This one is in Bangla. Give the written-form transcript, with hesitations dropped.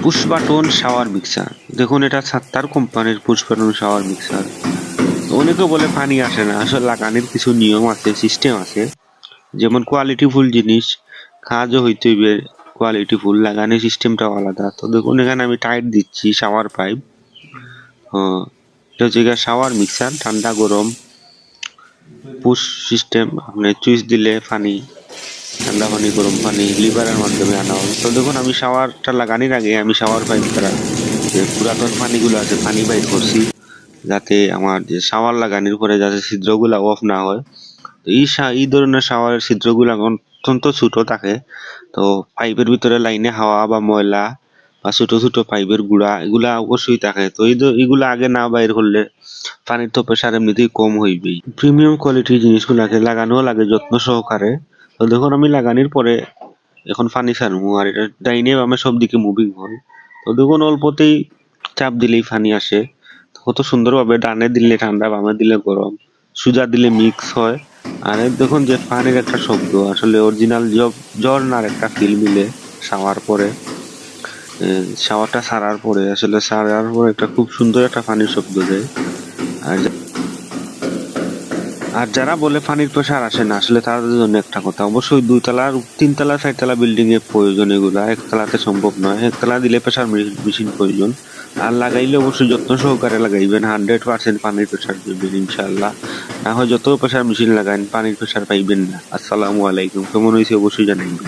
পুশ বাটন শাওয়ার মিক্সার, দেখুন এটা সাত্তার কোম্পানির পুশ বাটন শাওয়ার মিক্সার। অনেকে বলে পানি আসে না, আসলে লাগানোর কিছু নিয়ম আছে, সিস্টেম আছে। যেমন কোয়ালিটিফুল জিনিস কাজও হইতে হইবে, কোয়ালিটিফুল লাগানোর সিস্টেমটাও আলাদা। তো দেখুন এখানে আমি টাইট দিচ্ছি শাওয়ার পাইপ। এটা হচ্ছে শাওয়ার মিক্সার, ঠান্ডা গরম পুশ সিস্টেম। আপনি সুইচ দিলে পানি, ঠান্ডা পানি গরম পানি লিভারের মাধ্যমে আনা হয়। তো দেখুন আমি শাওয়ারটা লাগানোর আগে আমি শাওয়ার পাইপ দ্বারা যে পুরাতন পানিগুলো আছে পানি বাইর করছি, যাতে আমার যে শাওয়ার লাগানোর পরে যাতে ছিদ্রগুলা অফ না হয়। তো এই ধরনের শাওয়ারের ছিদ্রগুলা অত্যন্ত ছোট থাকে। তো পাইপের ভিতরে লাইনে হাওয়া বা ময়লা বা ছোট ছোট পাইপের গুড়া এগুলা অবশ্যই থাকে। তো এগুলা আগে না বাইর করলে পানির তো প্রেসার এমনিতেই কম হইবেই। প্রিমিয়াম কোয়ালিটির জিনিসগুলাকে লাগানো লাগে যত্ন সহকারে। তো দেখুন আমি লাগানোর পরে এখন পানি ছাড়বো, আর এটা ডাইনে বামে সব দিকে মুভিং হয়। তো দেখুন অল্পতেই চাপ দিলেই পানি আসে। কত সুন্দরভাবে ডানে দিলে ঠান্ডা, বামে দিলে গরম, সুজা দিলে মিক্স হয়। আর এই দেখুন যে পানির একটা শব্দ, আসলে অরিজিনাল ঝর্ণার একটা ফিল মিলে শাওয়ার পরে, শাওয়ারটা ছাড়ার পরে, আসলে ছাড়ার পরে একটা খুব সুন্দর একটা পানির শব্দ দেয়। আর আর যারা বলে পানির প্রেসার আসে না, আসলে তাদের জন্য একটা কথা, অবশ্যই 2 তলা 3 তলা 4 তলা বিল্ডিং এর প্রয়োজন এগুলা, একতলাতে সম্ভব নয়। একতলা দিলে প্রেসার মেশিন প্রয়োজন। আর লাগাইলে অবশ্যই যত্ন সহকারে লাগাইবেন, 100% পানির প্রেসার দিবেন ইনশাল্লাহ। না হয় যত প্রেসার মেশিন লাগাইন পানির প্রেসার পাইবেন না। আসসালামু আলাইকুম, কেমন হয়েছে অবশ্যই জানাইবেন।